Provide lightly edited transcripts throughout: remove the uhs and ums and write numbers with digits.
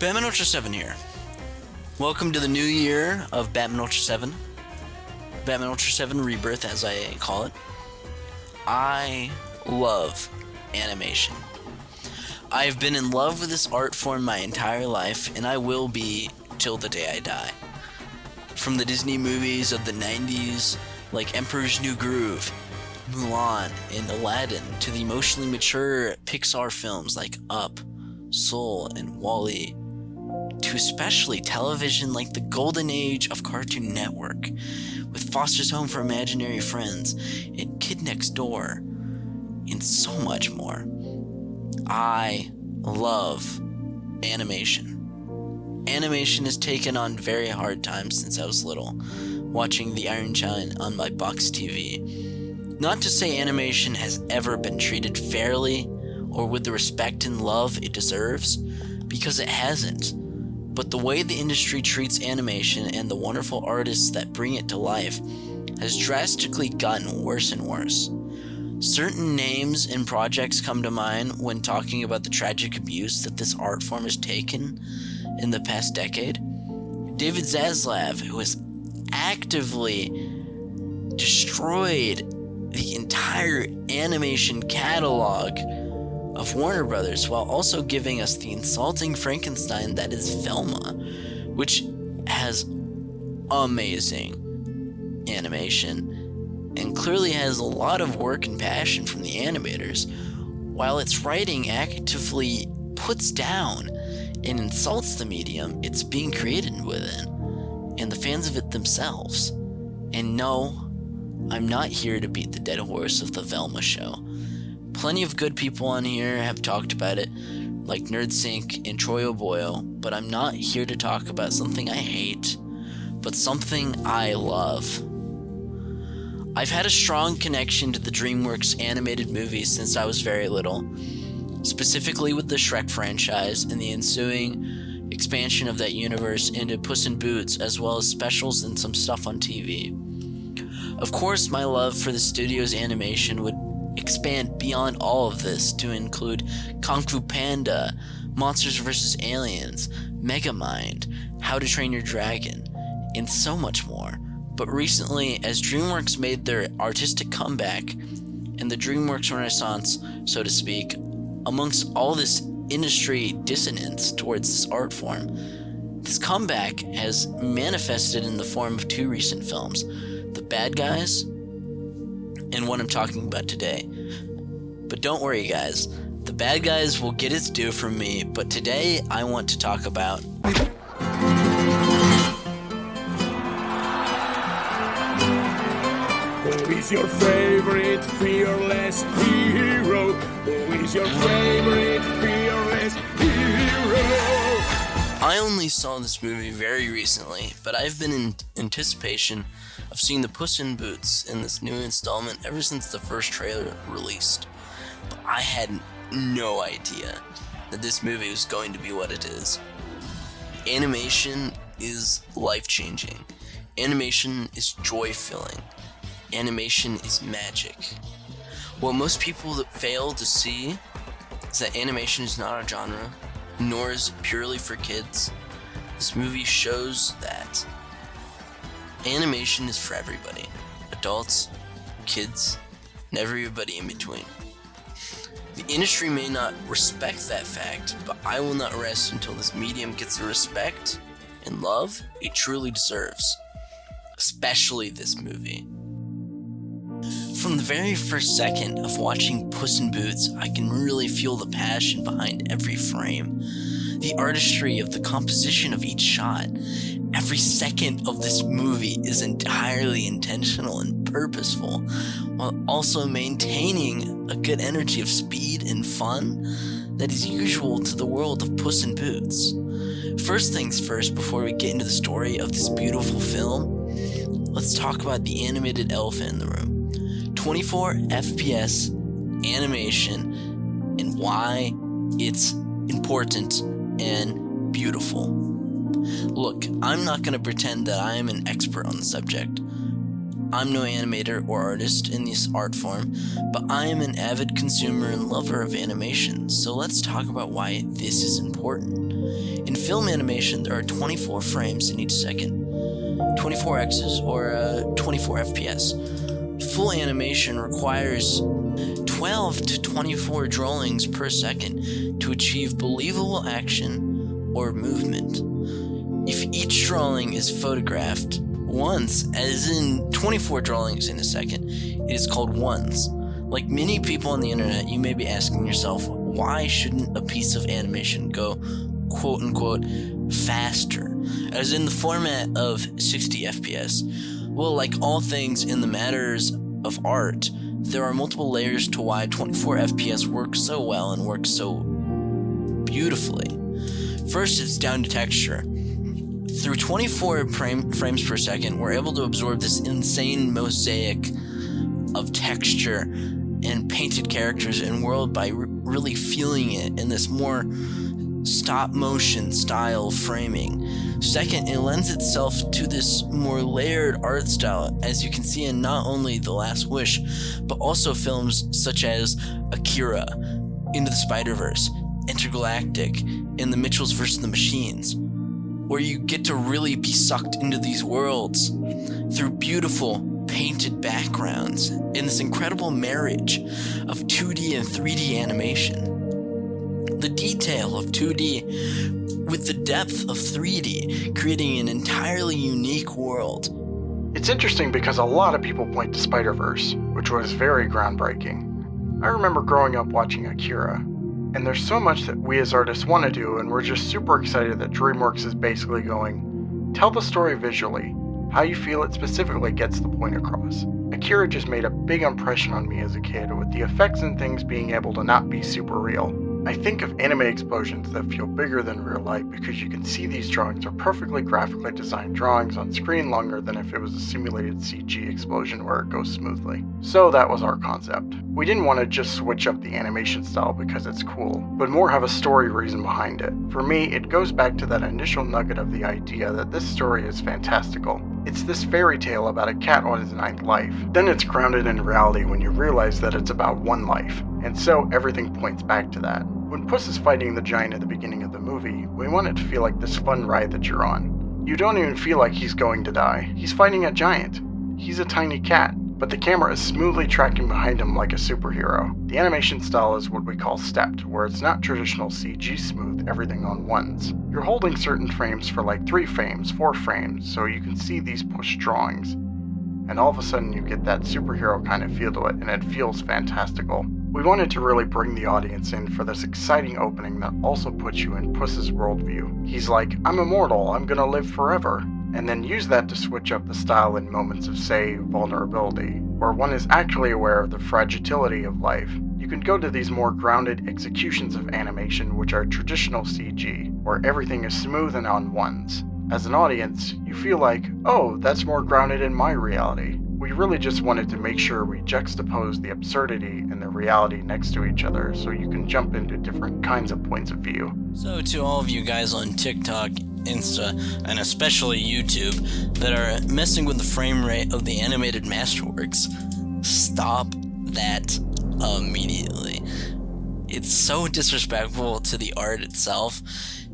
Batman Ultra 7 here. Welcome to the new year of Batman Ultra 7. Batman Ultra 7 Rebirth, as I call it. I love animation. I've been in love with this art form my entire life, and I will be till the day I die. From the Disney movies of the 90s, like Emperor's New Groove, Mulan, and Aladdin, to the emotionally mature Pixar films like Up, Soul, and WALL-E, to especially television like the golden age of Cartoon Network, with Foster's Home for Imaginary Friends, and Kid Next Door, and so much more. I love animation. Animation has taken on very hard times since I was little, watching The Iron Giant on my box TV. Not to say animation has ever been treated fairly or with the respect and love it deserves, because it hasn't. But the way the industry treats animation and the wonderful artists that bring it to life has drastically gotten worse and worse. Certain names and projects come to mind when talking about the tragic abuse that this art form has taken in the past decade. David Zaslav, who has actively destroyed the entire animation catalog of Warner Brothers, while also giving us the insulting Frankenstein that is Velma, which has amazing animation and clearly has a lot of work and passion from the animators, while its writing actively puts down and insults the medium it's being created within and the fans of it themselves. And no, I'm not here to beat the dead horse of the Velma show. Plenty of good people on here have talked about it, like NerdSync and Troy O'Boyle, but I'm not here to talk about something I hate, but something I love. I've had a strong connection to the Dreamworks animated movies since I was very little, specifically with the Shrek franchise and the ensuing expansion of that universe into Puss in Boots, as well as specials and some stuff on TV. Of course, my love for the studio's animation would expand beyond all of this to include Kung Fu Panda, Monsters vs. Aliens, Megamind, How to Train Your Dragon, and so much more. But recently, as DreamWorks made their artistic comeback, and the DreamWorks Renaissance, so to speak, amongst all this industry dissonance towards this art form, this comeback has manifested in the form of two recent films, The Bad Guys and what I'm talking about today. But don't worry, guys, The Bad Guys will get its due from me, but today I want to talk about who is your favorite fearless hero? Who is your favorite fearless hero? I only saw this movie very recently, but I've been in anticipation of seeing the Puss in Boots in this new installment ever since the first trailer released. But I had no idea that this movie was going to be what it is. Animation is life-changing. Animation is joy-filling. Animation is magic. What most people fail to see is that animation is not a genre, nor is it purely for kids. This movie shows that animation is for everybody. Adults, kids, and everybody in between. The industry may not respect that fact, but I will not rest until this medium gets the respect and love it truly deserves. Especially this movie. From the very first second of watching Puss in Boots, I can really feel the passion behind every frame. The artistry of the composition of each shot. Every second of this movie is entirely intentional and purposeful, while also maintaining a good energy of speed and fun that is usual to the world of Puss in Boots. First things first, before we get into the story of this beautiful film, let's talk about the animated elephant in the room. 24 FPS animation and why it's important and beautiful. Look, I'm not going to pretend that I am an expert on the subject. I'm no animator or artist in this art form, but I am an avid consumer and lover of animation, so let's talk about why this is important. In film animation, there are 24 frames in each second, 24 X's or 24 FPS. Full animation requires 12 to 24 drawings per second to achieve believable action or movement. If each drawing is photographed once, as in 24 drawings in a second, it is called ones. Like many people on the internet, you may be asking yourself, why shouldn't a piece of animation go quote-unquote faster, as in the format of 60 FPS? Well, like all things in the matters of art, there are multiple layers to why 24 FPS works so well and works so beautifully. First, it's down to texture. Through 24 frames per second, we're able to absorb this insane mosaic of texture and painted characters and world by really feeling it in this more stop motion style framing. Second, it lends itself to this more layered art style, as you can see in not only The Last Wish, but also films such as Akira, Into the Spider-Verse, Intergalactic, and The Mitchells vs. the Machines, where you get to really be sucked into these worlds through beautiful painted backgrounds in this incredible marriage of 2D and 3D animation. The detail of 2D with the depth of 3D, creating an entirely unique world. It's interesting because a lot of people point to Spider-Verse, which was very groundbreaking. I remember growing up watching Akira, and there's so much that we as artists want to do, and we're just super excited that Dreamworks is basically going, tell the story visually. How you feel it specifically gets the point across. Akira just made a big impression on me as a kid, with the effects and things being able to not be super real. I think of anime explosions that feel bigger than real life because you can see these drawings are perfectly graphically designed drawings on screen longer than if it was a simulated CG explosion where it goes smoothly. So that was our concept. We didn't want to just switch up the animation style because it's cool, but more have a story reason behind it. For me, it goes back to that initial nugget of the idea that this story is fantastical. It's this fairy tale about a cat on his 9th life. Then it's grounded in reality when you realize that it's about one life, and so everything points back to that. When Puss is fighting the giant at the beginning of the movie, we want it to feel like this fun ride that you're on. You don't even feel like he's going to die. He's fighting a giant. He's a tiny cat, but the camera is smoothly tracking behind him like a superhero. The animation style is what we call stepped, where it's not traditional CG smooth everything on ones. You're holding certain frames for like 3 frames, 4 frames, so you can see these push drawings. And all of a sudden you get that superhero kind of feel to it, and it feels fantastical. We wanted to really bring the audience in for this exciting opening that also puts you in Puss's worldview. He's like, I'm immortal, I'm gonna live forever. And then use that to switch up the style in moments of, say, vulnerability, where one is actually aware of the fragility of life. You can go to these more grounded executions of animation, which are traditional CG, where everything is smooth and on ones. As an audience, you feel like, oh, that's more grounded in my reality. We really just wanted to make sure we juxtapose the absurdity and the reality next to each other so you can jump into different kinds of points of view. So to all of you guys on TikTok, Insta, and especially YouTube that are messing with the frame rate of the animated masterworks, stop that immediately. It's so disrespectful to the art itself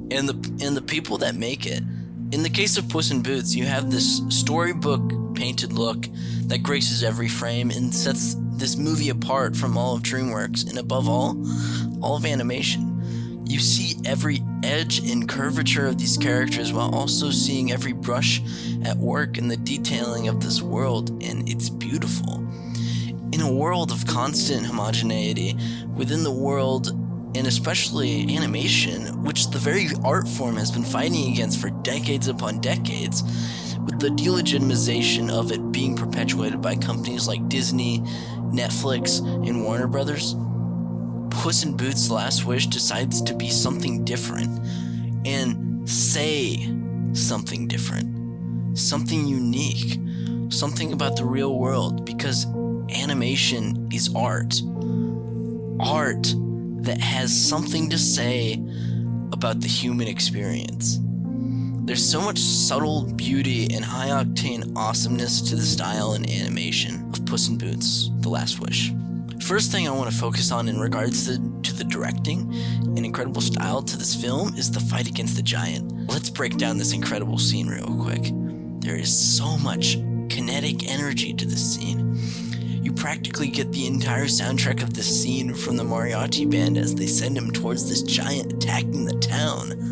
and the people that make it. In the case of Puss in Boots, you have this storybook painted look that graces every frame and sets this movie apart from all of Dreamworks, and above all of animation. You see every edge and curvature of these characters while also seeing every brush at work in the detailing of this world, and it's beautiful. In a world of constant homogeneity within the world, and especially animation, which the very art form has been fighting against for decades upon decades, with the delegitimization of it being perpetuated by companies like Disney, Netflix, and Warner Brothers, Puss in Boots: The Last Wish decides to be something different, and say something different, something unique, something about the real world, because animation is art. Art that has something to say about the human experience. There's so much subtle beauty and high-octane awesomeness to the style and animation of Puss in Boots: The Last Wish. First thing I want to focus on in regards to the directing and incredible style to this film is the fight against the giant. Let's break down this incredible scene real quick. There is so much kinetic energy to this scene. You practically get the entire soundtrack of this scene from the mariachi band as they send him towards this giant attacking the town.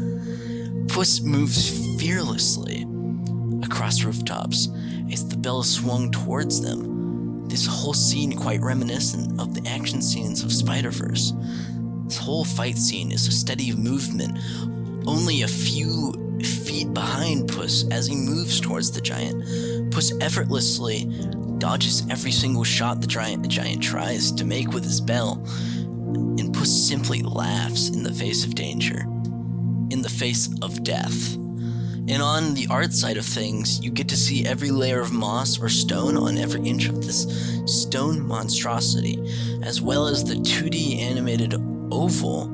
Puss moves fearlessly across rooftops as the bell is swung towards them. This whole scene quite reminiscent of the action scenes of Spider-Verse. This whole fight scene is a steady movement, only a few feet behind Puss as he moves towards the giant. Puss effortlessly dodges every single shot the giant tries to make with his bell, and Puss simply laughs in the face of danger, in the face of death. And on the art side of things, you get to see every layer of moss or stone on every inch of this stone monstrosity, as well as the 2D animated oval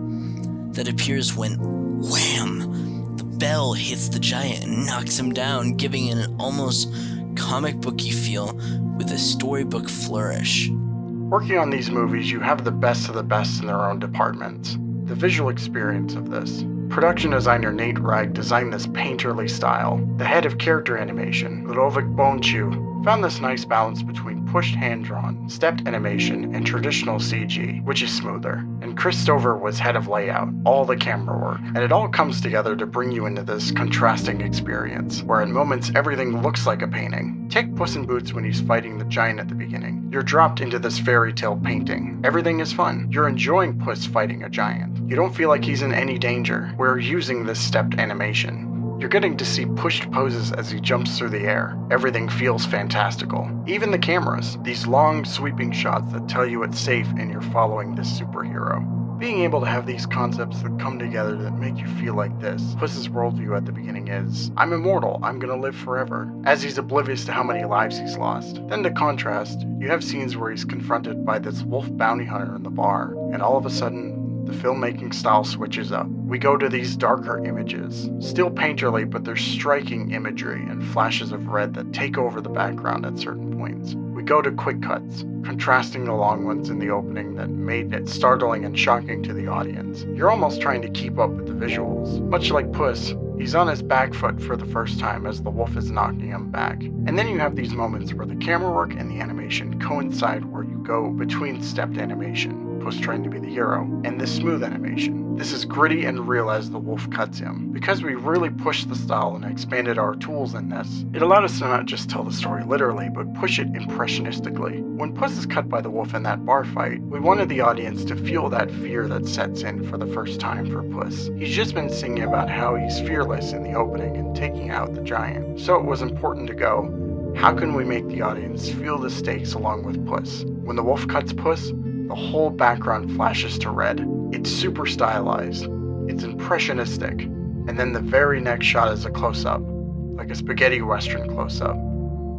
that appears when, wham, the bell hits the giant and knocks him down, giving it an almost comic booky feel with a storybook flourish. Working on these movies, you have the best of the best in their own departments. The visual experience of this. Production designer Nate Ragg designed this painterly style. The head of character animation, Ludovic Bonchu, found this nice balance between pushed hand-drawn, stepped animation, and traditional CG, which is smoother. And Chris Stover was head of layout, all the camera work. And it all comes together to bring you into this contrasting experience, where in moments everything looks like a painting. Take Puss in Boots when he's fighting the giant at the beginning. You're dropped into this fairy tale painting. Everything is fun. You're enjoying Puss fighting a giant. You don't feel like he's in any danger. We're using this stepped animation. You're getting to see pushed poses as he jumps through the air. Everything feels fantastical. Even the cameras, these long sweeping shots that tell you it's safe and you're following this superhero. Being able to have these concepts that come together that make you feel like this. Puss's worldview at the beginning is, I'm immortal, I'm gonna live forever, as he's oblivious to how many lives he's lost. Then to contrast, you have scenes where he's confronted by this wolf bounty hunter in the bar, and all of a sudden, the filmmaking style switches up. We go to these darker images, still painterly, but there's striking imagery and flashes of red that take over the background at certain points. We go to quick cuts, contrasting the long ones in the opening that made it startling and shocking to the audience. You're almost trying to keep up with the visuals. Much like Puss, he's on his back foot for the first time as the wolf is knocking him back. And then you have these moments where the camera work and the animation coincide, where you go between stepped animation, Puss trying to be the hero, and this smooth animation. This is gritty and real as the wolf cuts him. Because we really pushed the style and expanded our tools in this, it allowed us to not just tell the story literally, but push it impressionistically. When Puss is cut by the wolf in that bar fight, we wanted the audience to feel that fear that sets in for the first time for Puss. He's just been singing about how he's fearless in the opening and taking out the giant. So it was important to go, how can we make the audience feel the stakes along with Puss? When the wolf cuts Puss, the whole background flashes to red. It's super stylized. It's impressionistic. And then the very next shot is a close-up, like a spaghetti western close-up,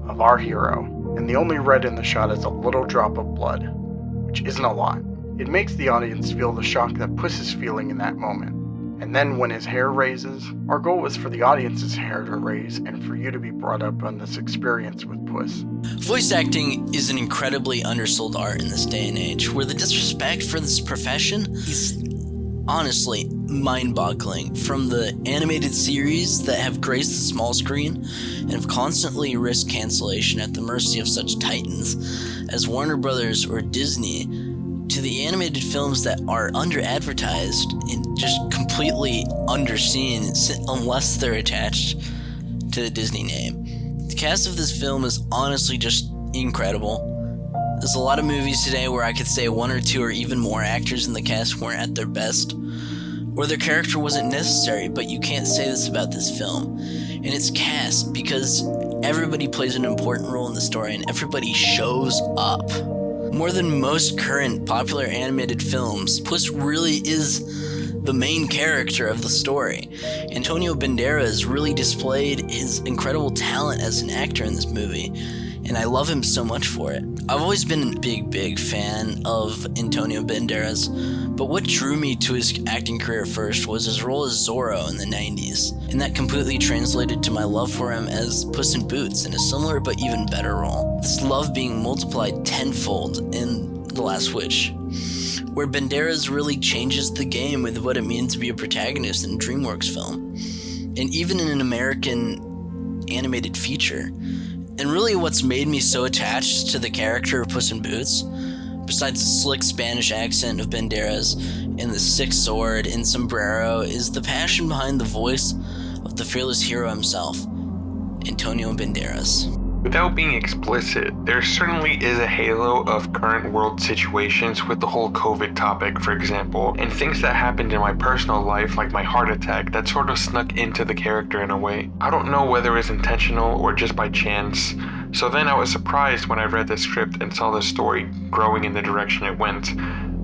of our hero. And the only red in the shot is a little drop of blood, which isn't a lot. It makes the audience feel the shock that Puss is feeling in that moment. And then when his hair raises, our goal was for the audience's hair to raise and for you to be brought up on this experience with Puss. Voice acting is an incredibly undersold art in this day and age, where the disrespect for this profession is honestly mind-boggling. From the animated series that have graced the small screen and have constantly risked cancellation at the mercy of such titans as Warner Brothers or Disney, to the animated films that are under-advertised and just completely underseen unless they're attached to the Disney name. The cast of this film is honestly just incredible. There's a lot of movies today where I could say one or two or even more actors in the cast weren't at their best, or their character wasn't necessary, but you can't say this about this film. And it's cast because everybody plays an important role in the story and everybody shows up. More than most current popular animated films, Puss really is the main character of the story. Antonio Banderas really displayed his incredible talent as an actor in this movie. and I love him so much for it. I've always been a big fan of Antonio Banderas, but what drew me to his acting career first was his role as Zorro in the 90s, and that completely translated to my love for him as Puss in Boots in a similar but even better role. This love being multiplied tenfold in The Last Wish, where Banderas really changes the game with what it means to be a protagonist in a Dreamworks film, and even in an American animated feature. And really what's made me so attached to the character of Puss in Boots, besides the slick Spanish accent of Banderas and the sick sword and sombrero, is the passion behind the voice of the fearless hero himself, Antonio Banderas. Without being explicit, there certainly is a halo of current world situations with the whole COVID topic, for example, and things that happened in my personal life, like my heart attack, that sort of snuck into the character in a way. I don't know whether it's intentional or just by chance, so then I was surprised when I read the script and saw the story growing in the direction it went.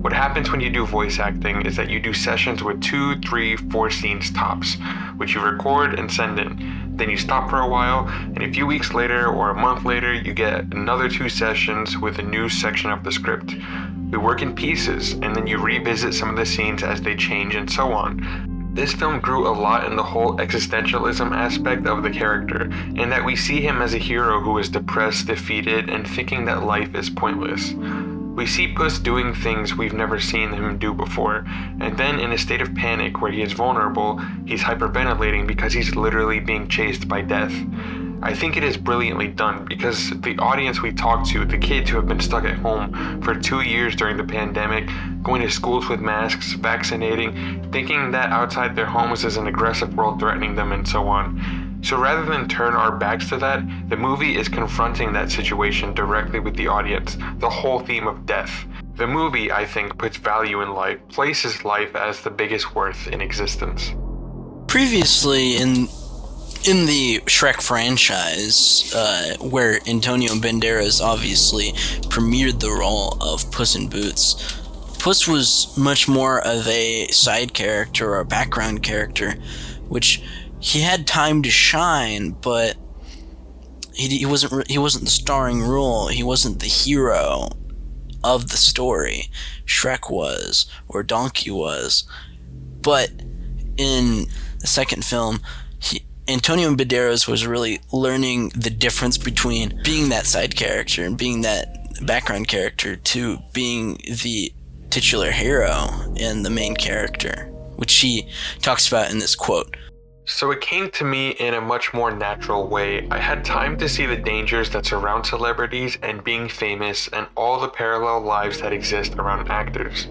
What happens when you do voice acting is that you do sessions with 2, 3, 4 scenes tops, which you record and send in. Then you stop for a while, and a few weeks later or a month later, you get another 2 sessions with a new section of the script. We work in pieces, and then you revisit some of the scenes as they change and so on. This film grew a lot in the whole existentialism aspect of the character, in that we see him as a hero who is depressed, defeated, and thinking that life is pointless. We see Puss doing things we've never seen him do before, and then in a state of panic where he is vulnerable, he's hyperventilating because he's literally being chased by death. I think it is brilliantly done because the audience we talk to, the kids who have been stuck at home for 2 years during the pandemic, going to schools with masks, vaccinating, thinking that outside their homes is an aggressive world threatening them and so on. So rather than turn our backs to that, the movie is confronting that situation directly with the audience, the whole theme of death. The movie, I think, puts value in life, places life as the biggest worth in existence. Previously, in the Shrek franchise, where Antonio Banderas obviously premiered the role of Puss in Boots, Puss was much more of a side character or a background character, which he had time to shine, but he wasn't the starring role. He wasn't the hero of the story. Shrek was, or Donkey was. But in the second film, Antonio Banderas was really learning the difference between being that side character and being that background character to being the titular hero and the main character, which he talks about in this quote. So it came to me in a much more natural way. I had time to see the dangers that surround celebrities and being famous and all the parallel lives that exist around actors.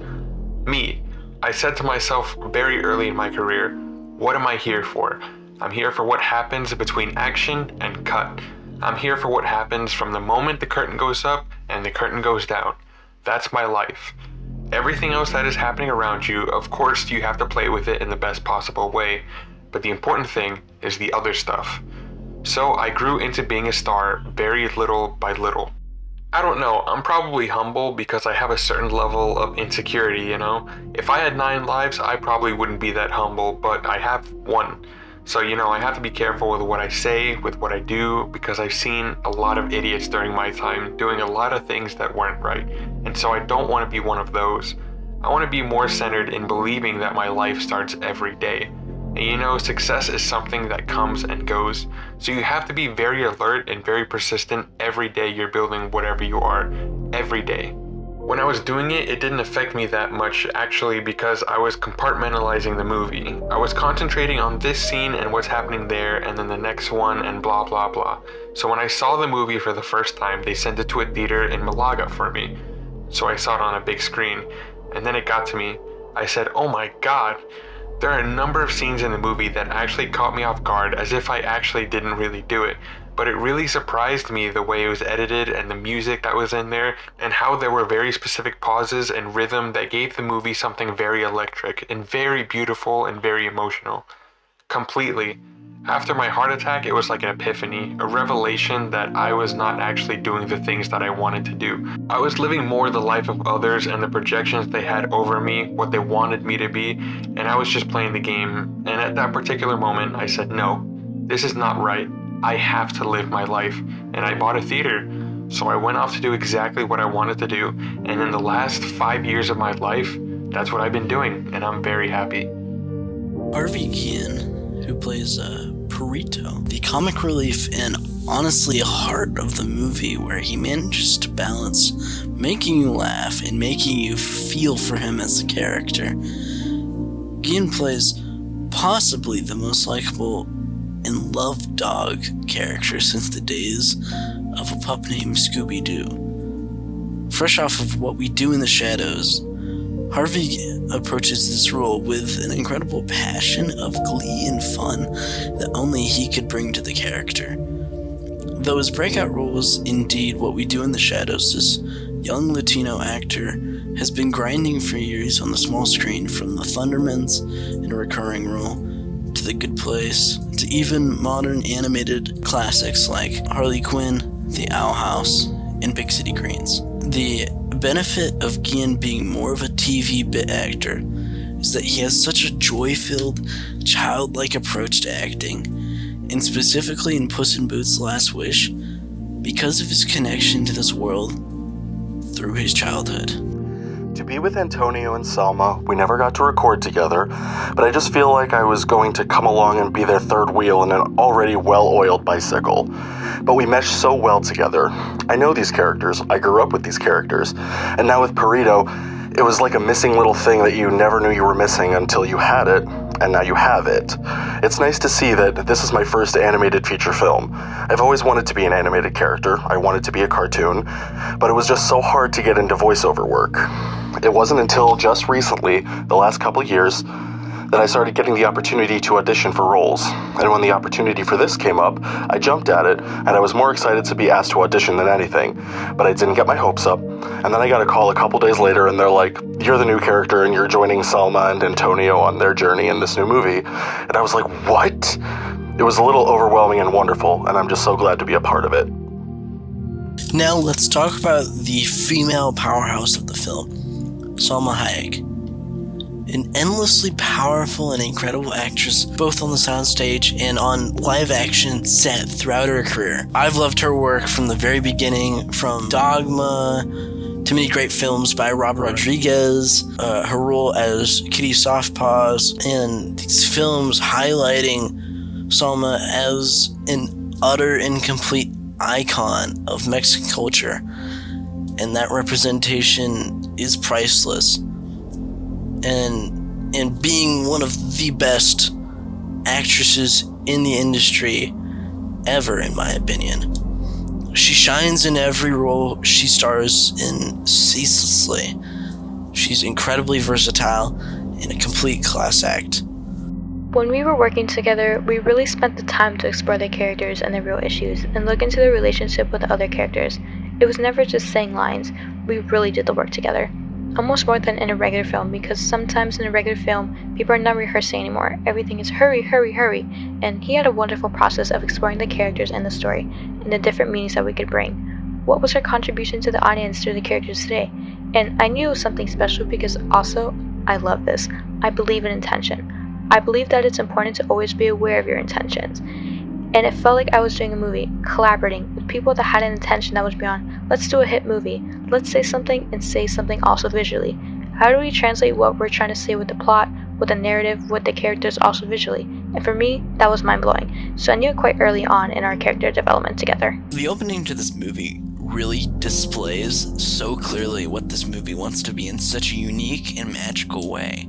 Me, I said to myself very early in my career, what am I here for? I'm here for what happens between action and cut. I'm here for what happens from the moment the curtain goes up and the curtain goes down. That's my life. Everything else that is happening around you, of course, you have to play with it in the best possible way. But the important thing is the other stuff. So I grew into being a star very little by little. I don't know, I'm probably humble because I have a certain level of insecurity, you know? If I had 9 lives, I probably wouldn't be that humble, but I have 1. So, I have to be careful with what I say, with what I do, because I've seen a lot of idiots during my time doing a lot of things that weren't right. And so I don't want to be one of those. I want to be more centered in believing that my life starts every day. And success is something that comes and goes. So you have to be very alert and very persistent every day you're building whatever you are. Every day. When I was doing it, it didn't affect me that much actually because I was compartmentalizing the movie. I was concentrating on this scene and what's happening there and then the next one and blah blah blah. So when I saw the movie for the first time, they sent it to a theater in Malaga for me. So I saw it on a big screen and then it got to me. I said, oh my god. There are a number of scenes in the movie that actually caught me off guard as if I actually didn't really do it. But it really surprised me the way it was edited and the music that was in there and how there were very specific pauses and rhythm that gave the movie something very electric and very beautiful and very emotional. Completely. After my heart attack, it was like an epiphany, a revelation that I was not actually doing the things that I wanted to do. I was living more the life of others and the projections they had over me, what they wanted me to be, and I was just playing the game. And at that particular moment, I said, no, this is not right. I have to live my life. And I bought a theater. So I went off to do exactly what I wanted to do, and in the last 5 years of my life, that's what I've been doing, and I'm very happy. Harvey Guillen, who plays Perito, the comic relief and honestly heart of the movie, where he manages to balance making you laugh and making you feel for him as a character. Guillen plays possibly the most likable and loved dog character since the days of a pup named Scooby-Doo. Fresh off of What We Do in the Shadows, Harvey approaches this role with an incredible passion of glee and fun that only he could bring to the character. Though his breakout role was indeed What We Do in the Shadows, this young Latino actor has been grinding for years on the small screen, from The Thundermans in a recurring role, to The Good Place, to even modern animated classics like Harley Quinn, The Owl House, and Big City Greens. The benefit of Guillen being more of a TV bit actor is that he has such a joy-filled, childlike approach to acting, and specifically in Puss in Boots' Last Wish, because of his connection to this world through his childhood. To be with Antonio and Selma, we never got to record together, but I just feel like I was going to come along and be their third wheel in an already well-oiled bicycle. But we meshed so well together. I know these characters, I grew up with these characters, and now with Perito, it was like a missing little thing that you never knew you were missing until you had it, and now you have it. It's nice to see that this is my first animated feature film. I've always wanted to be an animated character, I wanted to be a cartoon, but it was just so hard to get into voiceover work. It wasn't until just recently, the last couple of years, that I started getting the opportunity to audition for roles. And when the opportunity for this came up, I jumped at it, and I was more excited to be asked to audition than anything. But I didn't get my hopes up, and then I got a call a couple days later, and they're like, "You're the new character, and you're joining Selma and Antonio on their journey in this new movie." And I was like, what? It was a little overwhelming and wonderful, and I'm just so glad to be a part of it. Now let's talk about the female powerhouse of the film, Salma Hayek. An endlessly powerful and incredible actress, both on the soundstage and on live-action set throughout her career. I've loved her work from the very beginning, from Dogma to many great films by Robert Rodriguez, her role as Kitty Softpaws, and these films highlighting Salma as an utter and complete icon of Mexican culture. And that representation is priceless. And being one of the best actresses in the industry ever, in my opinion. She shines in every role she stars in ceaselessly. She's incredibly versatile and a complete class act. When we were working together, we really spent the time to explore the characters and their real issues and look into the relationship with the other characters. It was never just saying lines, we really did the work together. Almost more than in a regular film, because sometimes in a regular film, people are not rehearsing anymore. Everything is hurry, hurry, hurry. And he had a wonderful process of exploring the characters and the story, and the different meanings that we could bring. What was her contribution to the audience through the characters today? And I knew it was something special because also, I love this. I believe in intention. I believe that it's important to always be aware of your intentions. And it felt like I was doing a movie, collaborating with people that had an intention that was beyond, let's do a hit movie, let's say something and say something also visually. How do we translate what we're trying to say with the plot, with the narrative, with the characters also visually? And for me, that was mind-blowing. So I knew it quite early on in our character development together. The opening to this movie really displays so clearly what this movie wants to be in such a unique and magical way.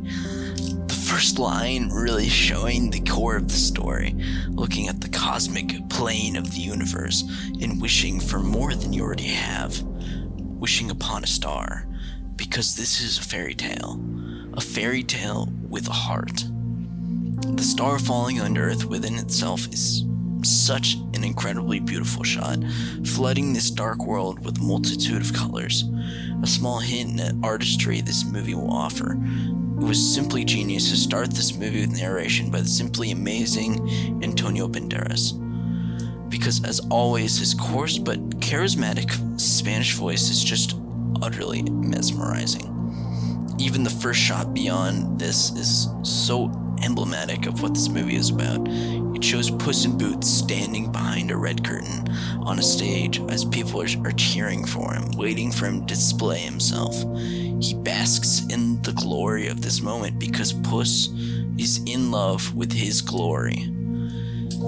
The first line really showing the core of the story, looking at the cosmic plane of the universe and wishing for more than you already have, wishing upon a star, because this is a fairy tale with a heart. The star falling on Earth within itself is such an incredibly beautiful shot, flooding this dark world with a multitude of colors, a small hint at artistry this movie will offer. It was simply genius to start this movie with narration by the simply amazing Antonio Banderas, because as always, his coarse but charismatic Spanish voice is just utterly mesmerizing. Even the first shot beyond this is so emblematic of what this movie is about. It shows Puss in Boots standing behind a red curtain on a stage as people are cheering for him, waiting for him to display himself. He basks in the glory of this moment because Puss is in love with his glory.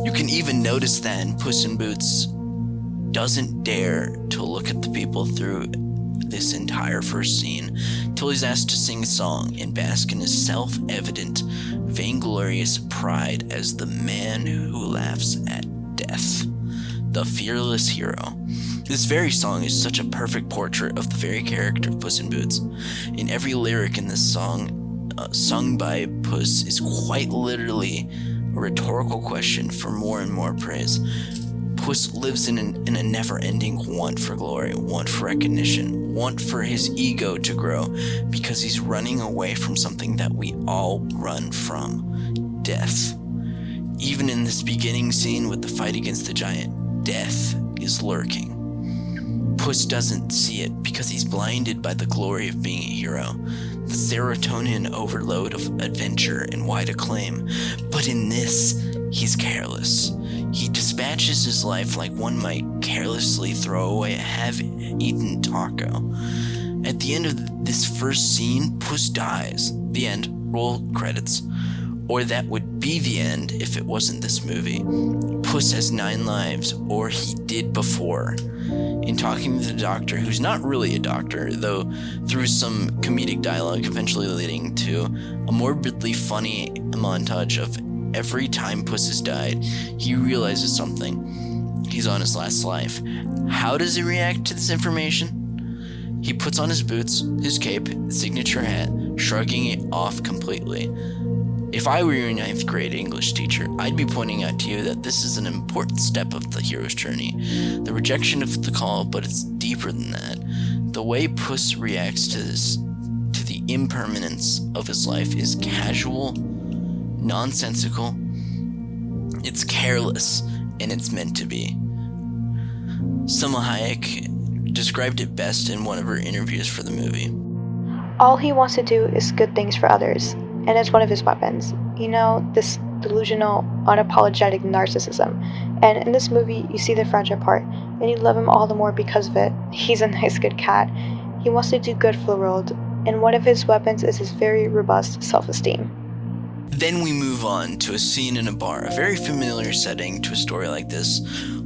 You can even notice that in Puss in Boots doesn't dare to look at the people through this entire first scene till he's asked to sing a song and bask in his self-evident, vainglorious pride as the man who laughs at death, the fearless hero. This very song is such a perfect portrait of the very character of Puss in Boots. In every lyric in this song, sung by Puss, is quite literally a rhetorical question for more and more praise. Puss lives in a never-ending want for glory, want for recognition, want for his ego to grow, because he's running away from something that we all run from: death. Even in this beginning scene with the fight against the giant, death is lurking. Puss doesn't see it because he's blinded by the glory of being a hero, the serotonin overload of adventure and wide acclaim. But in this, he's careless. He dispatches his life like one might carelessly throw away a half-eaten taco. At the end of this first scene, Puss dies. The end. Roll credits. Or that would be the end if it wasn't this movie. Puss has 9 lives, or he did before. In talking to the doctor, who's not really a doctor, though through some comedic dialogue eventually leading to a morbidly funny montage of every time Puss has died, he realizes something. He's on his last life. How does he react to this information? He puts on his boots, his cape, his signature hat, shrugging it off completely. If I were your 9th grade English teacher, I'd be pointing out to you that this is an important step of the hero's journey. The rejection of the call, but it's deeper than that. The way Puss reacts to this, to the impermanence of his life, is casual, nonsensical, it's careless, and it's meant to be. Salma Hayek described it best in one of her interviews for the movie. All he wants to do is good things for others, and it's one of his weapons. You know, this delusional, unapologetic narcissism. And in this movie, you see the fragile part, and you love him all the more because of it. He's a nice, good cat. He wants to do good for the world, and one of his weapons is his very robust self-esteem. Then we move on to a scene in a bar, a very familiar setting to a story like this.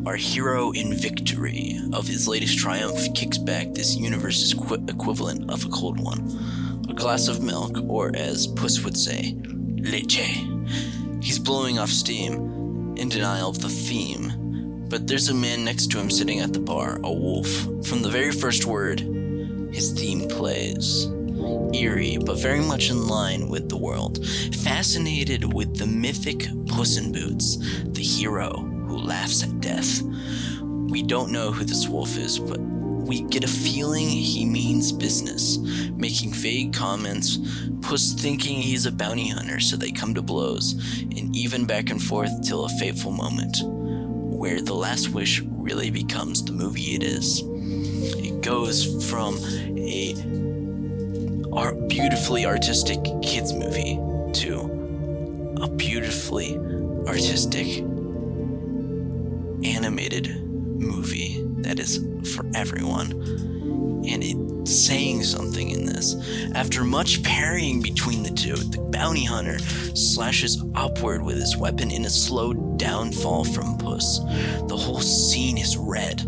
Our hero, in victory of his latest triumph, kicks back this universe's equivalent of a cold one. A glass of milk, or as Puss would say, leche. He's blowing off steam, in denial of the theme, but there's a man next to him sitting at the bar, a wolf. From the very first word, his theme plays. Eerie, but very much in line with the world. Fascinated with the mythic Puss in Boots, the hero who laughs at death. We don't know who this wolf is, but we get a feeling he means business, making vague comments, Puss thinking he's a bounty hunter, so they come to blows, and even back and forth till a fateful moment, where the last wish really becomes the movie it is. It goes from a beautifully artistic kids movie to a beautifully artistic animated movie that is for everyone, and it's saying something in this. After much parrying between the two, the bounty hunter slashes upward with his weapon in a slow downfall from Puss. The whole scene is red,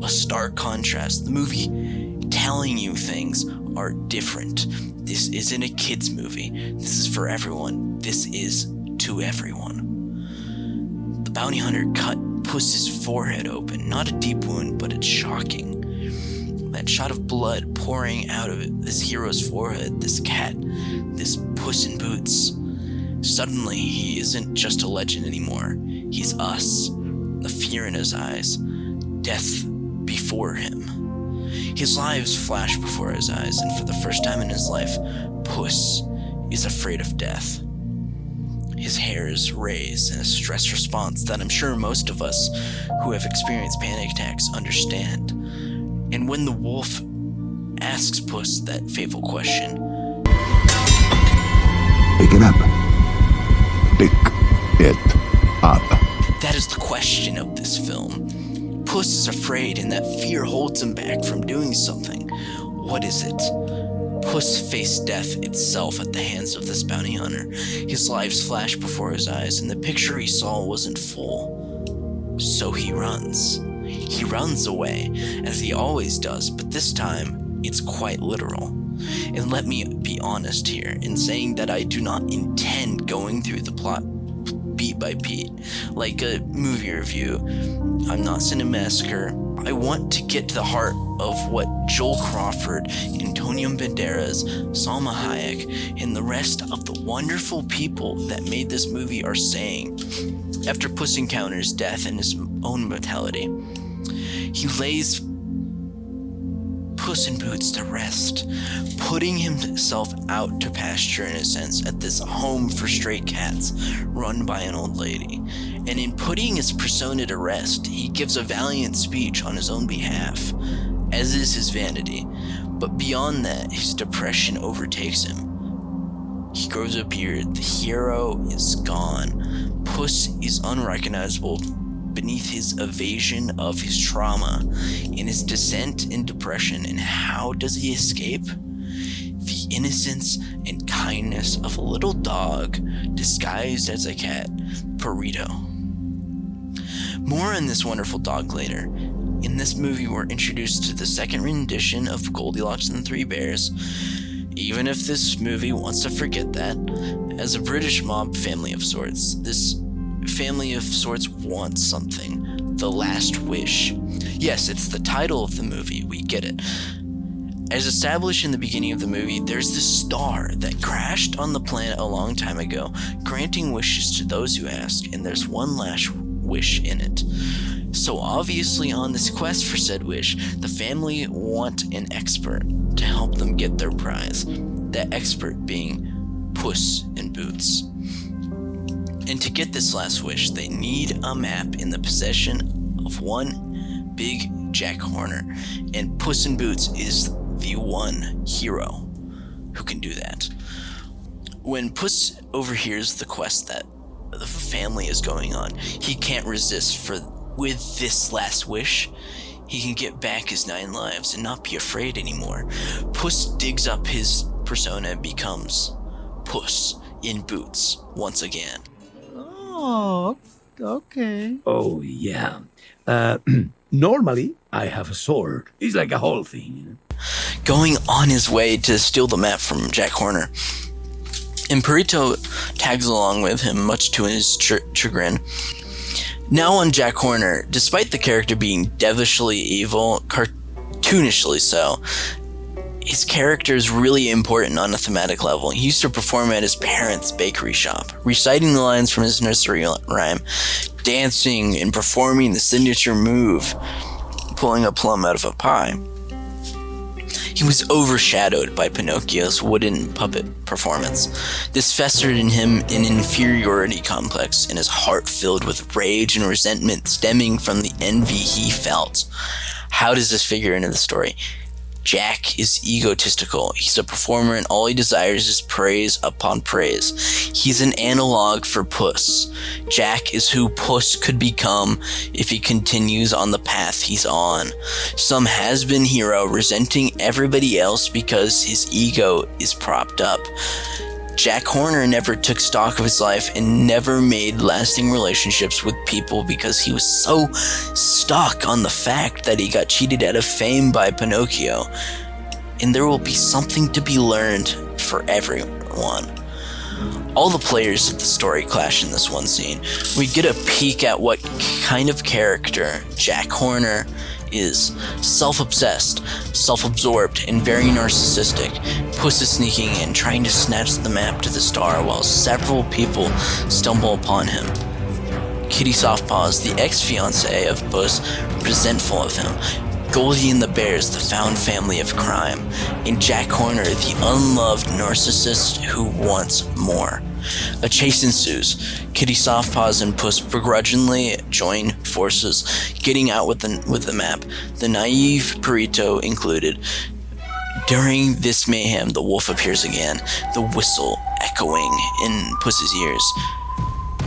a stark contrast. The movie telling you things are different. This isn't a kids movie. This is for everyone. This is to everyone. The bounty hunter cut Puss's forehead open. Not a deep wound, but it's shocking. That shot of blood pouring out of this hero's forehead, this cat, this Puss in Boots. Suddenly, he isn't just a legend anymore. He's us. The fear in his eyes. Death before him. His lives flash before his eyes, and for the first time in his life, Puss is afraid of death. His hair is raised in a stress response that I'm sure most of us who have experienced panic attacks understand. And when the wolf asks Puss that fateful question, Pick it up. pick it up. That is the question of this film. Puss is afraid, and that fear holds him back from doing something. What is it? Puss faced death itself at the hands of this bounty hunter. His lives flashed before his eyes, and the picture he saw wasn't full. So he runs. He runs away, as he always does, but this time, it's quite literal. And let me be honest here in saying that I do not intend going through the plot beat by beat, like a movie review. I'm not Cinemassacre. I want to get to the heart of what Joel Crawford, Antonio Banderas, Salma Hayek, and the rest of the wonderful people that made this movie are saying. After Puss encounters death and his own mortality, he lays Puss in Boots to rest, putting himself out to pasture in a sense at this home for stray cats run by an old lady. And in putting his persona to rest, he gives a valiant speech on his own behalf, as is his vanity. But beyond that, his depression overtakes him. He grows a beard, the hero is gone. Puss is unrecognizable beneath his evasion of his trauma, in his descent in depression. And how does he escape? The innocence and kindness of a little dog disguised as a cat, Burrito. More on this wonderful dog later. In this movie, we're introduced to the second rendition of Goldilocks and the Three Bears, even if this movie wants to forget that, as a British mob family of sorts. This family of sorts wants something. The Last Wish. Yes, it's the title of the movie, we get it. As established in the beginning of the movie, there's this star that crashed on the planet a long time ago, granting wishes to those who ask, and there's one last wish in it. So obviously on this quest for said wish, the family want an expert to help them get their prize. That expert being Puss in Boots. And to get this last wish, they need a map in the possession of one big Jack Horner, and Puss in Boots is the one hero who can do that. When Puss overhears the quest that the family is going on, he can't resist, for with this last wish, he can get back his 9 lives and not be afraid anymore. Puss digs up his persona and becomes Puss in Boots once again. Oh, okay. Oh, yeah. Normally, I have a sword. It's like a whole thing. Going on his way to steal the map from Jack Horner. And Burrito tags along with him, much to his chagrin. Now on Jack Horner, despite the character being devilishly evil, cartoonishly so, his character is really important on a thematic level. He used to perform at his parents' bakery shop, reciting the lines from his nursery rhyme, dancing and performing the signature move, pulling a plum out of a pie. He was overshadowed by Pinocchio's wooden puppet performance. This festered in him an inferiority complex, and his heart filled with rage and resentment stemming from the envy he felt. How does this figure into the story? Jack is egotistical. He's a performer, and all he desires is praise upon praise. He's an analog for Puss. Jack is who Puss could become if he continues on the path he's on. Some has-been hero resenting everybody else because his ego is propped up. Jack Horner never took stock of his life and never made lasting relationships with people because he was so stuck on the fact that he got cheated out of fame by Pinocchio. And there will be something to be learned for everyone. All the players of the story clash in this one scene. We get a peek at what kind of character Jack Horner is: self-obsessed, self-absorbed, and very narcissistic. Puss is sneaking in, trying to snatch the map to the star while several people stumble upon him. Kitty Softpaws, the ex-fiancée of Puss, resentful of him. Goldie and the Bears, the found family of crime. And Jack Horner, the unloved narcissist who wants more. A chase ensues. Kitty Softpaws and Puss begrudgingly join forces, getting out with the map, the naive Burrito included. During this mayhem, the wolf appears again, the whistle echoing in Puss's ears.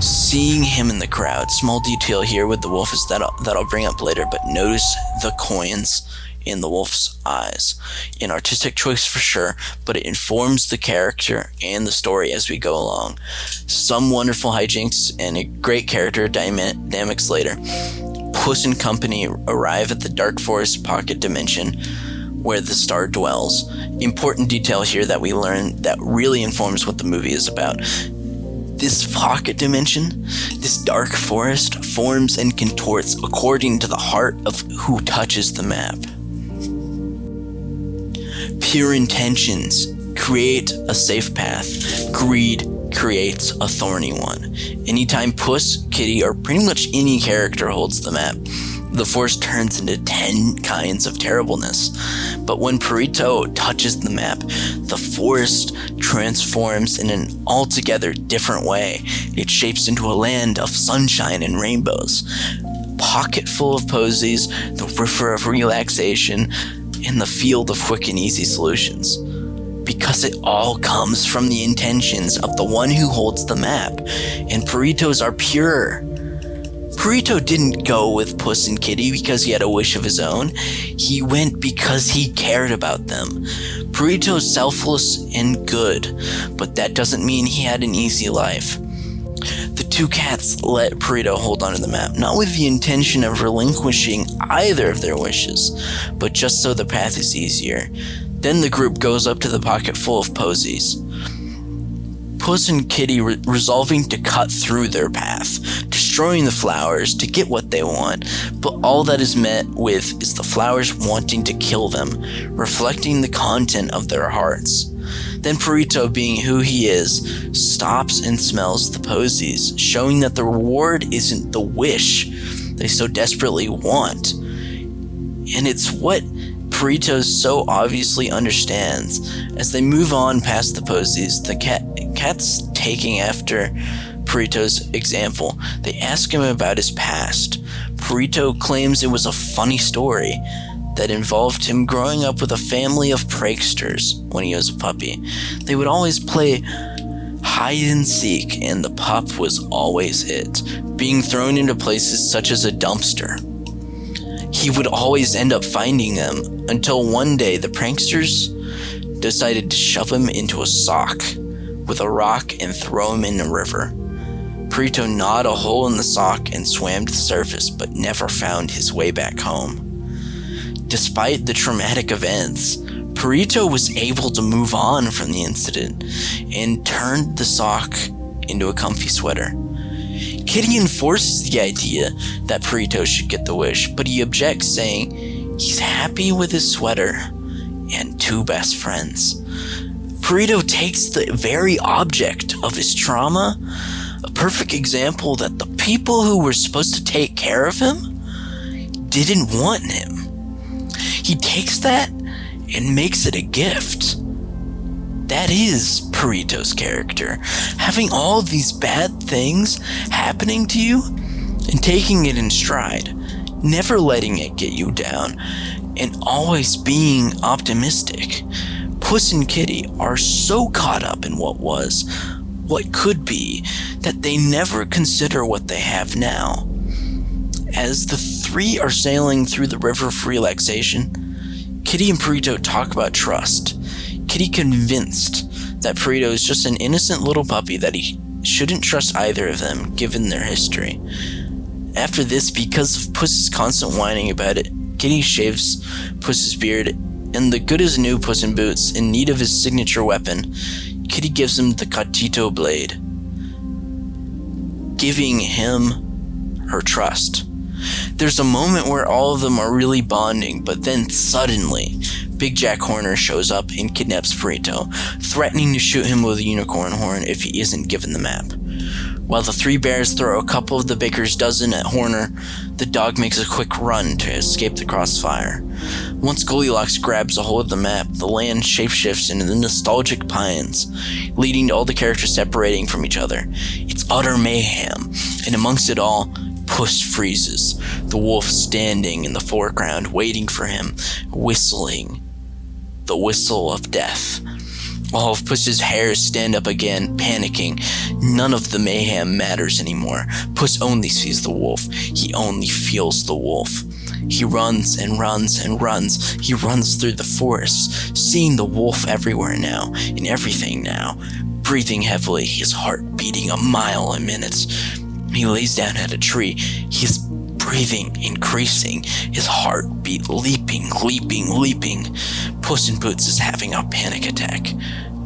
seeing him in the crowd. Small detail here with the wolf is that I'll bring up later, but notice the coins in the wolf's eyes. An artistic choice for sure, but it informs the character and the story as we go along. Some wonderful hijinks and a great character dynamics later. Puss and company arrive at the Dark Forest pocket dimension where the star dwells. Important detail here that we learn that really informs what the movie is about. This pocket dimension, this dark forest, forms and contorts according to the heart of who touches the map. Pure intentions create a safe path. Greed creates a thorny one. Anytime Puss, Kitty, or pretty much any character holds the map, the forest turns into 10 kinds of terribleness. But when Perito touches the map, the forest transforms in an altogether different way. It shapes into a land of sunshine and rainbows. Pocket full of posies, the river of relaxation, and the field of quick and easy solutions. Because it all comes from the intentions of the one who holds the map, and Peritos are pure. Perito didn't go with Puss and Kitty because he had a wish of his own. He went because he cared about them. Perito's selfless and good, but that doesn't mean he had an easy life. The two cats let Perito hold onto the map, not with the intention of relinquishing either of their wishes, but just so the path is easier. Then the group goes up to the pocket full of posies. Puss and Kitty resolving to cut through their path, destroying the flowers to get what they want, but all that is met with is the flowers wanting to kill them, reflecting the content of their hearts. Then Perito, being who he is, stops and smells the posies, showing that the reward isn't the wish they so desperately want. And it's what Perito so obviously understands. As they move on past the posies, the cat's taking after Perito's example. They ask him about his past. Perito claims it was a funny story that involved him growing up with a family of pranksters when he was a puppy. They would always play hide and seek, and the pup was always it, being thrown into places such as a dumpster. He would always end up finding them, until one day the pranksters decided to shove him into a sock with a rock and throw him in a river. Perito gnawed a hole in the sock and swam to the surface, but never found his way back home. Despite the traumatic events, Perito was able to move on from the incident and turned the sock into a comfy sweater. Kitty enforces the idea that Perito should get the wish, but he objects, saying he's happy with his sweater and two best friends. Perito takes the very object of his trauma, a perfect example that the people who were supposed to take care of him didn't want him. He takes that and makes it a gift. That is Perito's character. Having all of these bad things happening to you and taking it in stride, never letting it get you down, and always being optimistic. Puss and Kitty are so caught up in what was, what could be, that they never consider what they have now. As the three are sailing through the river of relaxation, Kitty and Perito talk about trust. Kitty convinced that Perito is just an innocent little puppy that he shouldn't trust either of them, given their history. After this, because of Puss's constant whining about it, Kitty shaves Puss's beard, and the good-as-new Puss in Boots, in need of his signature weapon, Kitty gives him the Cachito blade, giving him her trust. There's a moment where all of them are really bonding, but then suddenly, Big Jack Horner shows up and kidnaps Perito, threatening to shoot him with a unicorn horn if he isn't given the map. While the three bears throw a couple of the baker's dozen at Horner, the dog makes a quick run to escape the crossfire. Once Goldilocks grabs a hold of the map, the land shapeshifts into the nostalgic pines, leading to all the characters separating from each other. It's utter mayhem, and amongst it all, Puss freezes, the wolf standing in the foreground waiting for him, whistling the whistle of death. All of Puss's hairs stand up again, panicking. None of the mayhem matters anymore. Puss only sees the wolf. He only feels the wolf. He runs and runs and runs. He runs through the forest, seeing the wolf everywhere now, in everything now. Breathing heavily, his heart beating a mile a minute. He lays down at a tree. His breathing increasing, his heartbeat leaping. Puss in Boots is having a panic attack.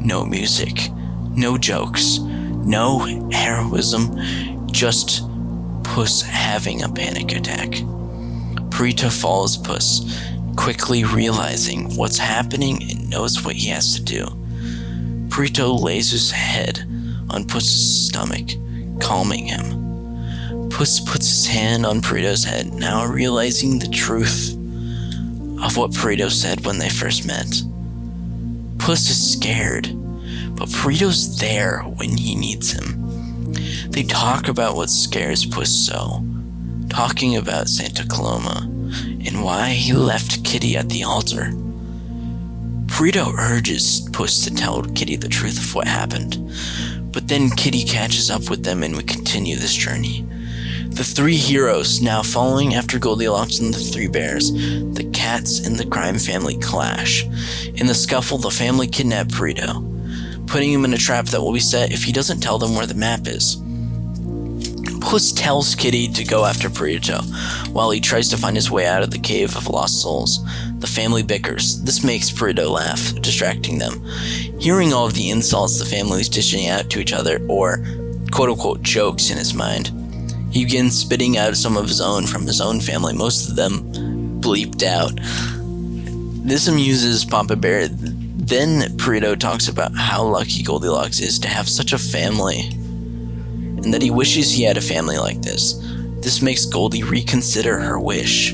No music, no jokes, no heroism, just Puss having a panic attack. Prito follows Puss, quickly realizing what's happening and knows what he has to do. Prito lays his head on Puss's stomach, calming him. Puss puts his hand on Prito's head, now realizing the truth of what Prito said when they first met. Puss is scared, but Prito's there when he needs him. They talk about what scares Puss so, talking about Santa Coloma and why he left Kitty at the altar. Prito urges Puss to tell Kitty the truth of what happened, but then Kitty catches up with them and we continue this journey. The three heroes now following after Goldilocks and the three bears. The cats and the crime family clash. In the scuffle, the family kidnap Prito, putting him in a trap that will be set if he doesn't tell them where the map is. Puss tells Kitty to go after Prito, while he tries to find his way out of the cave of lost souls. The family bickers. This makes Prito laugh, distracting them. Hearing all of the insults the family is dishing out to each other, or quote-unquote jokes in his mind, he begins spitting out some of his own from his own family, most of them bleeped out. This amuses Papa Bear. Then Prito talks about how lucky Goldilocks is to have such a family, and that he wishes he had a family like this. This makes Goldie reconsider her wish.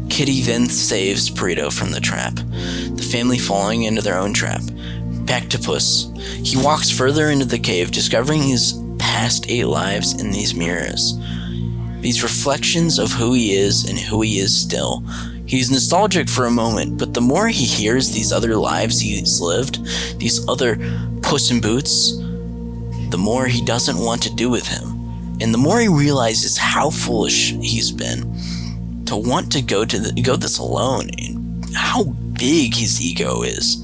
Kitty then saves Prito from the trap, the family falling into their own trap. Back to Puss. He walks further into the cave, discovering his past 8 lives in these mirrors. These reflections of who he is and who he is still. He's nostalgic for a moment, but the more he hears these other lives he's lived, these other Puss in Boots, the more he doesn't want to do with him. And the more he realizes how foolish he's been to want to go this alone, and how big his ego is.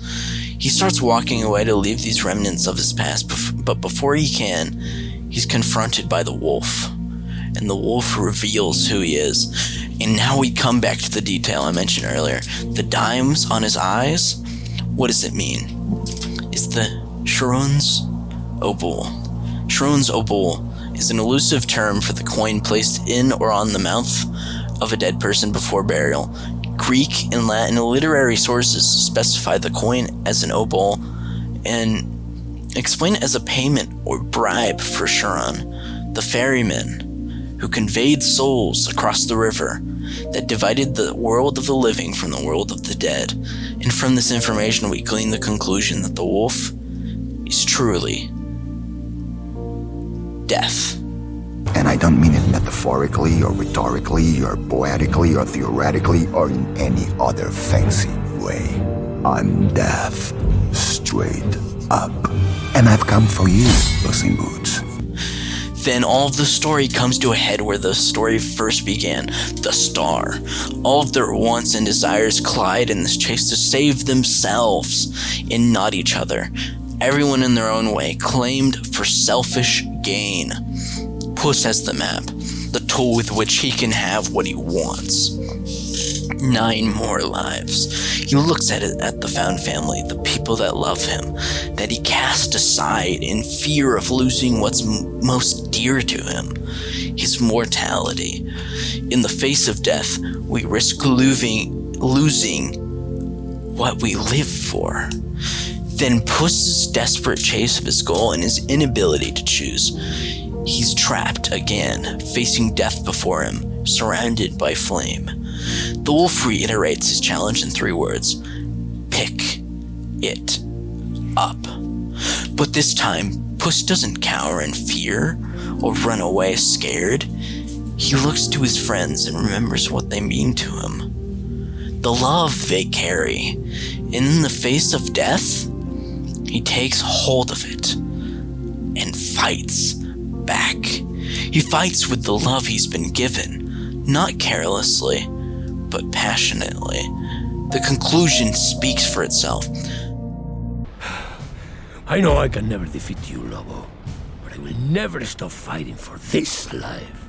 He starts walking away to leave these remnants of his past, but before he can, he's confronted by the wolf. And the wolf reveals who he is. And now we come back to the detail I mentioned earlier. The dimes on his eyes, what does it mean? It's the Charon's opal. Charon's opal is an elusive term for the coin placed in or on the mouth of a dead person before burial. Greek and Latin literary sources specify the coin as an opal and explain it as a payment or bribe for Charon, the ferryman who conveyed souls across the river that divided the world of the living from the world of the dead. And from this information we glean the conclusion that the wolf is truly death. And I don't mean it metaphorically or rhetorically or poetically or theoretically or in any other fancy way. I'm deaf, straight up. And I've come for you, Puss in Boots. Then all of the story comes to a head where the story first began, the star. All of their wants and desires collide in this chase to save themselves and not each other. Everyone in their own way, claimed for selfish gain. Puss has the map, the tool with which he can have what he wants. 9 more lives. He looks at the found family, the people that love him, that he cast aside in fear of losing what's most dear to him, his mortality. In the face of death, we risk losing what we live for. Then Puss's desperate chase of his goal and his inability to choose. He's trapped again, facing death before him, surrounded by flame. The wolf reiterates his challenge in 3 words: pick it up. But this time, Puss doesn't cower in fear or run away scared. He looks to his friends and remembers what they mean to him, the love they carry. And in the face of death, He takes hold of it and fights back. He fights with the love he's been given, not carelessly, but passionately. The conclusion speaks for itself. I know I can never defeat you, Lobo, but I will never stop fighting for this life.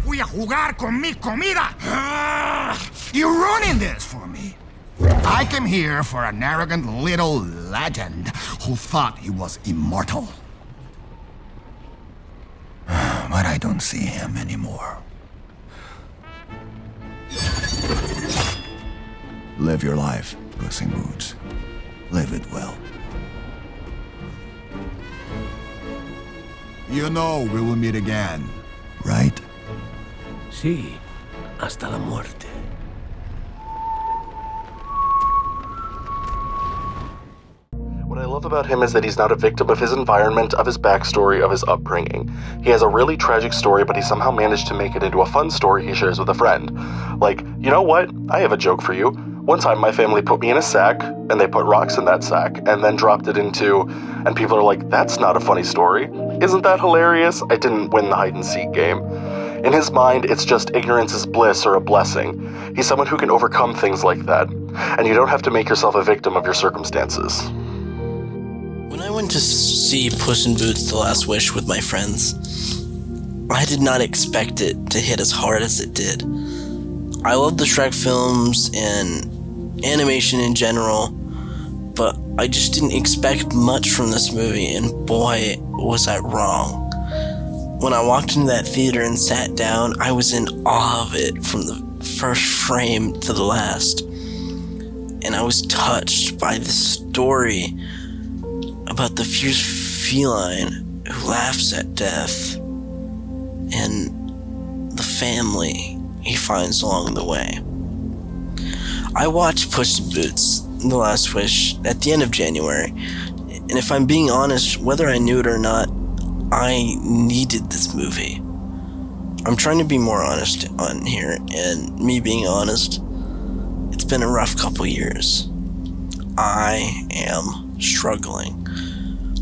Fui a jugar con mi comida. You're ruining this for me. I came here for an arrogant little legend who thought he was immortal. But I don't see him anymore. Live your life, Puss in Boots. Live it well. You know we will meet again. Right? Sí, hasta la muerte. What I love about him is that he's not a victim of his environment, of his backstory, of his upbringing. He has a really tragic story, but he somehow managed to make it into a fun story he shares with a friend. Like, you know what? I have a joke for you. One time my family put me in a sack, and they put rocks in that sack, and then dropped it into... And people are like, that's not a funny story. Isn't that hilarious? I didn't win the hide-and-seek game. In his mind, it's just ignorance is bliss or a blessing. He's someone who can overcome things like that. And you don't have to make yourself a victim of your circumstances. When I went to see Puss in Boots: The Last Wish with my friends, I did not expect it to hit as hard as it did. I love the Shrek films and animation in general, but I just didn't expect much from this movie, and boy, was I wrong. When I walked into that theater and sat down, I was in awe of it from the first frame to the last. And I was touched by the story about the fierce feline who laughs at death and the family he finds along the way. I watched Puss in Boots: The Last Wish at the end of January, and if I'm being honest, whether I knew it or not, I needed this movie. I'm trying to be more honest on here, and me being honest, it's been a rough couple years. I am struggling.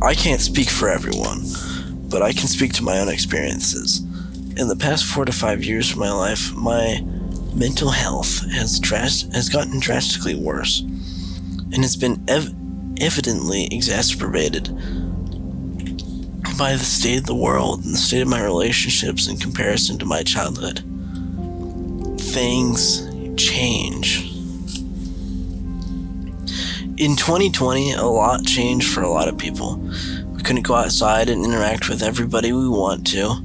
I can't speak for everyone, but I can speak to my own experiences. In the past 4 to 5 years of my life, my mental health has gotten drastically worse, and it's been evidently exacerbated by the state of the world and the state of my relationships in comparison to my childhood. Things change. In 2020, a lot changed for a lot of people. We couldn't go outside and interact with everybody we want to,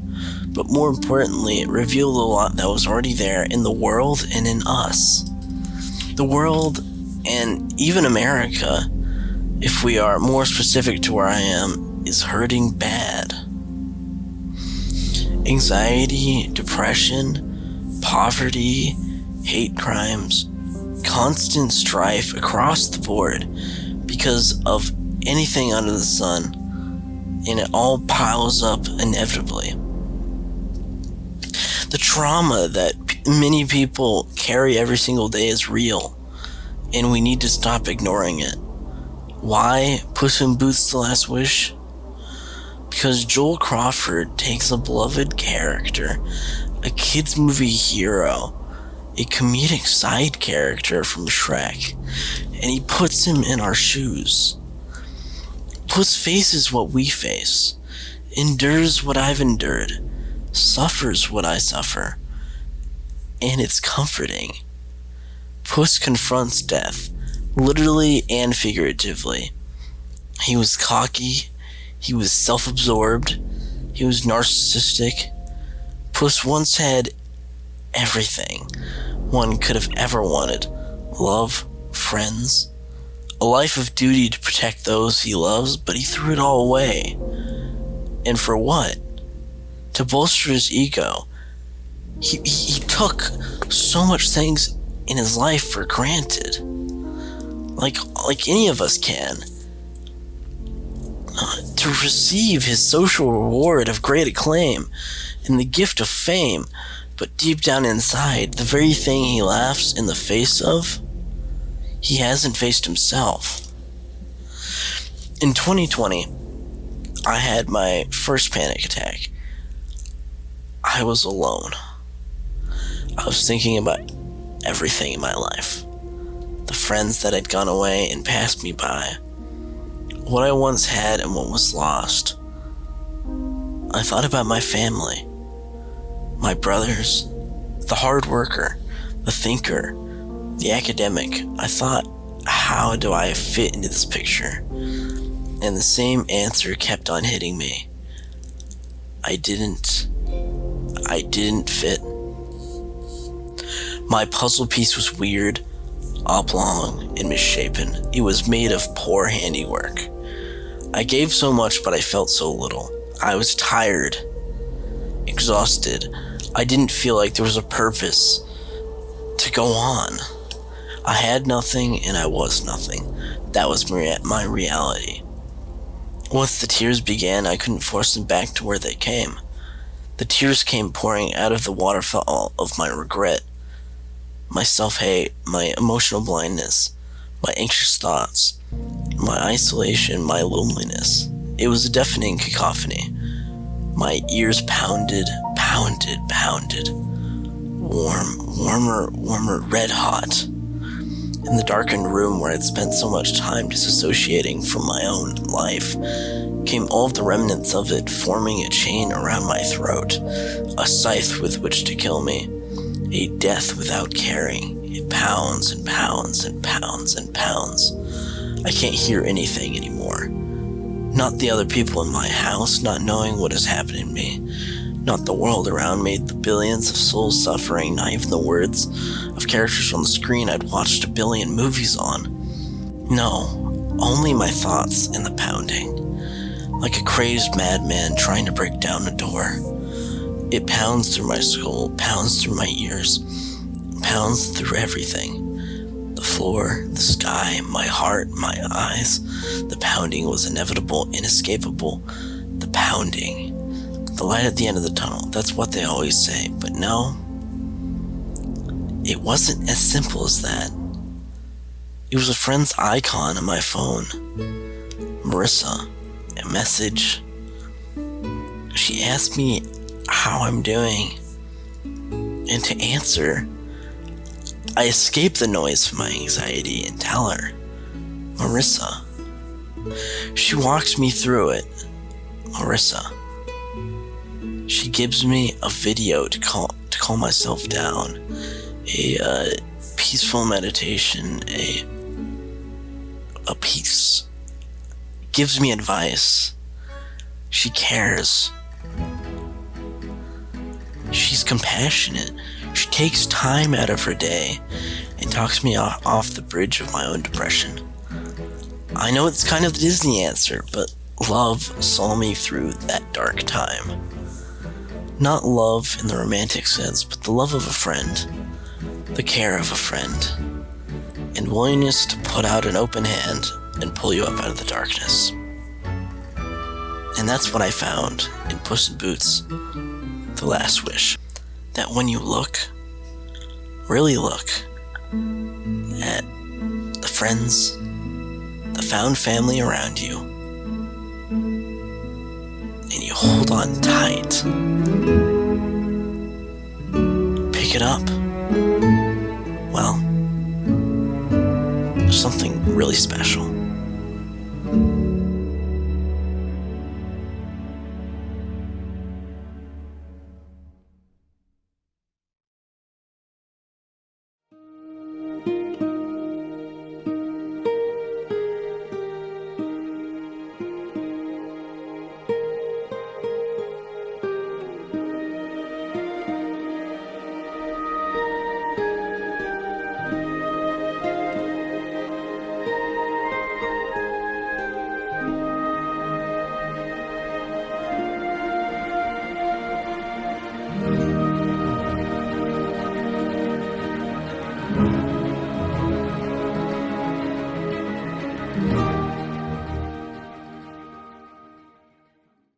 but more importantly, it revealed a lot that was already there in the world and in us. The world, and even America, if we are more specific to where I am, is hurting bad. Anxiety, depression, poverty, hate crimes, constant strife across the board because of anything under the sun, and it all piles up inevitably. The trauma that many people carry every single day is real, and we need to stop ignoring it. Why Puss in Boots: The Last Wish? Because Joel Crawford takes a beloved character, a kids movie hero, a comedic side character from Shrek, and he puts him in our shoes. Puss faces what we face, endures what I've endured, suffers what I suffer, and it's comforting. Puss confronts death, literally and figuratively. He was cocky, he was self-absorbed, he was narcissistic. Puss once had everything one could have ever wanted: love, friends, a life of duty to protect those he loves, but he threw it all away. And for what? To bolster his ego. He took so much things in his life for granted. Like any of us can. To receive his social reward of great acclaim and the gift of fame, but deep down inside, the very thing he laughs in the face of, he hasn't faced himself. In 2020, I had my first panic attack. I was alone. I was thinking about everything in my life. The friends that had gone away and passed me by. What I once had and what was lost. I thought about my family. My brothers. The hard worker. The thinker. The academic. I thought, how do I fit into this picture? And the same answer kept on hitting me. I didn't fit. My puzzle piece was weird, oblong, and misshapen. It was made of poor handiwork. I gave so much, but I felt so little. I was tired, exhausted. I didn't feel like there was a purpose to go on. I had nothing, and I was nothing. That was my reality. Once the tears began, I couldn't force them back to where they came. The tears came pouring out of the waterfall of my regret, my self-hate, my emotional blindness, my anxious thoughts, my isolation, my loneliness. It was a deafening cacophony. My ears pounded, warmer, red hot. In the darkened room where I'd spent so much time disassociating from my own life, came all of the remnants of it, forming a chain around my throat, a scythe with which to kill me, a death without caring. It pounds and pounds and pounds and pounds. I can't hear anything anymore. Not the other people in my house, not knowing what is happening to me, not the world around me, the billions of souls suffering, not even the words of characters on the screen I'd watched a billion movies on. No, only my thoughts and the pounding. Like a crazed madman trying to break down a door. It pounds through my skull, pounds through my ears, pounds through everything. The floor, the sky, my heart, my eyes. The pounding was inevitable, inescapable. The pounding. The light at the end of the tunnel, that's what they always say. But no, it wasn't as simple as that. It was a friend's icon on my phone. Marissa. A message. She asked me how I'm doing. And to answer, I escape the noise from my anxiety and tell her, Marissa. She walks me through it. Marissa. She gives me a video to calm myself down. A peaceful meditation. A peace. Gives me advice. She cares. She's compassionate. She takes time out of her day and talks me off the bridge of my own depression. I know it's kind of the Disney answer, but love saw me through that dark time. Not love in the romantic sense, but the love of a friend, the care of a friend, and willingness to put out an open hand and pull you up out of the darkness. And that's what I found in Puss in Boots: The Last Wish. That when you look, really look, at the friends, the found family around you, and you hold on tight, pick it up, well, there's something really special.